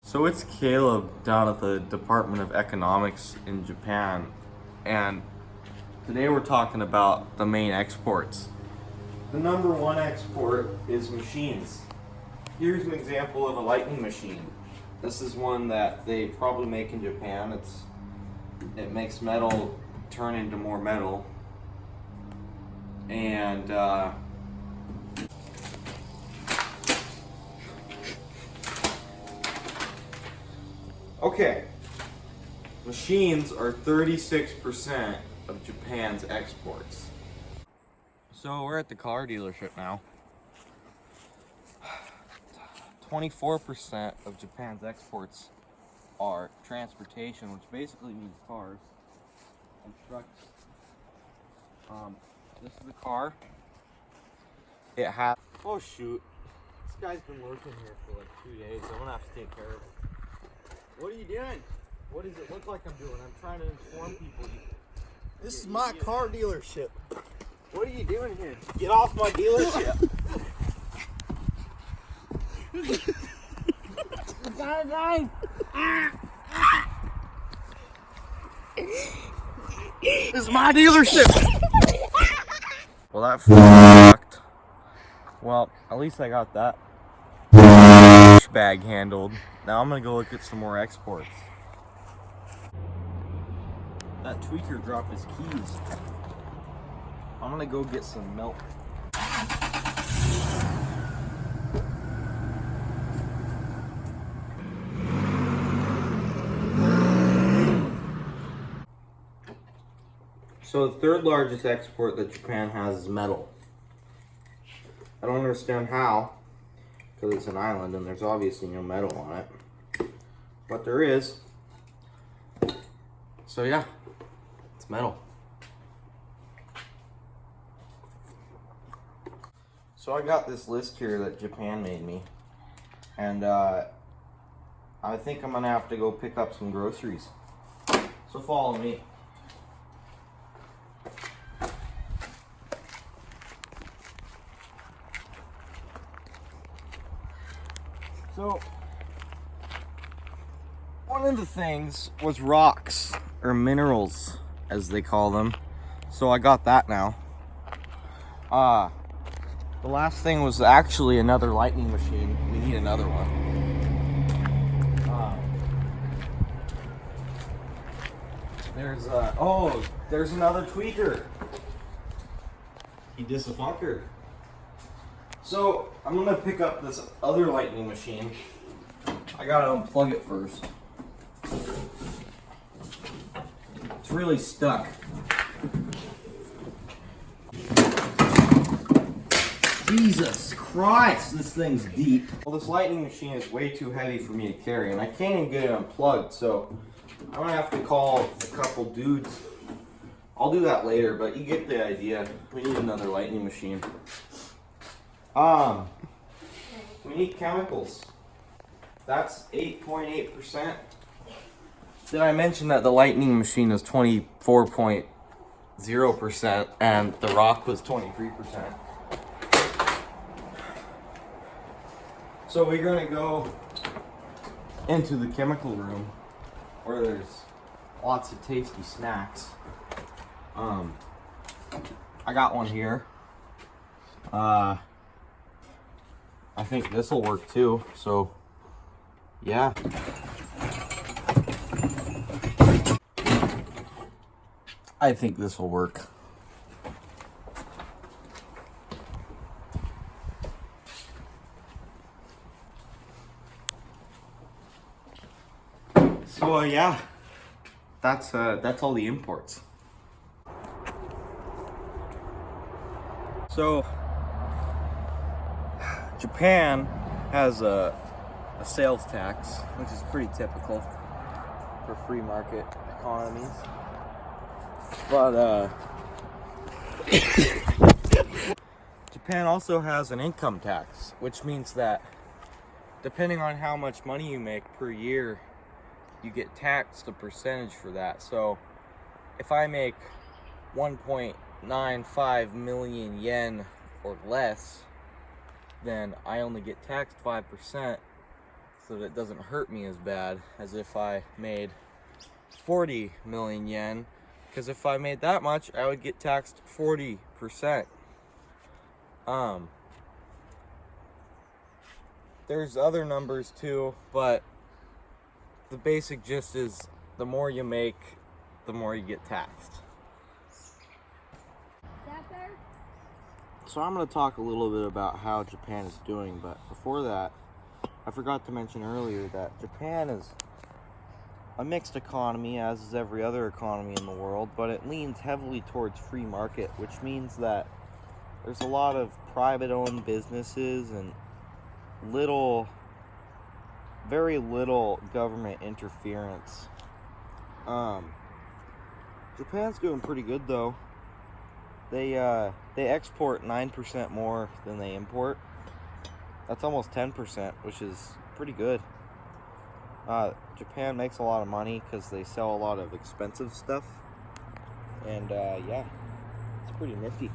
So it's Caleb down at the Department of Economics in Japan, and today we're talking about the main exports. The number one export is machines. Here's an example of a lightning machine. This is one that they probably make in Japan. It makes metal turn into more metal, and okay, machines are 36% of Japan's exports. So we're at the car dealership now. 24% of Japan's exports are transportation, which basically means cars and trucks. This is the car. It has. Oh shoot! This guy's been working here for like 2 days. I'm gonna have to take care of him. What are you doing? What does it look like I'm doing? I'm trying to inform people. This is my car dealership. What are you doing here? Get off my dealership. This is my dealership. Well, that fucked. Well, at least I got that bag handled. Now I'm gonna go look at some more exports. That tweaker dropped his keys. I'm gonna go get some milk. So the third largest export that Japan has is metal. I don't understand how, because it's an island and there's obviously no metal on it. But there is. So yeah, it's metal. So I got this list here that Japan made me, and I think I'm gonna have to go pick up some groceries. So follow me. So, one of the things was rocks, or minerals, as they call them. So I got that now. The last thing was actually another lightning machine. We need another one. There's another tweaker. He disapfunkered. So, I'm gonna pick up this other lightning machine. I gotta unplug it first. It's really stuck. Jesus Christ, this thing's deep. Well, this lightning machine is way too heavy for me to carry, and I can't even get it unplugged, so I'm gonna have to call a couple dudes. I'll do that later, but you get the idea. We need another lightning machine. We need chemicals. That's 8.8%. Did I mention that the lightning machine is 24.0% and the rock was 23%? So we're gonna go into the chemical room where there's lots of tasty snacks. I got one here. I think this will work too, so yeah. I think this will work. So yeah, that's all the imports. So Japan has a sales tax, which is pretty typical for free market economies. But Japan also has an income tax, which means that depending on how much money you make per year, you get taxed a percentage for that. So if I make 1.95 million yen or less, then I only get taxed 5%. so that it doesn't hurt me as bad as if I made 40 million yen, because if I made that much, I would get taxed 40%. There's other numbers too, but the basic gist is the more you make, the more you get taxed. So I'm going to talk a little bit about how Japan is doing, but before that, I forgot to mention earlier that Japan is a mixed economy, as is every other economy in the world, but it leans heavily towards free market, which means that there's a lot of private-owned businesses and very little government interference. Japan's doing pretty good though. They export 9% more than they import. That's almost 10%, which is pretty good. Japan makes a lot of money because they sell a lot of expensive stuff, and yeah, it's pretty nifty.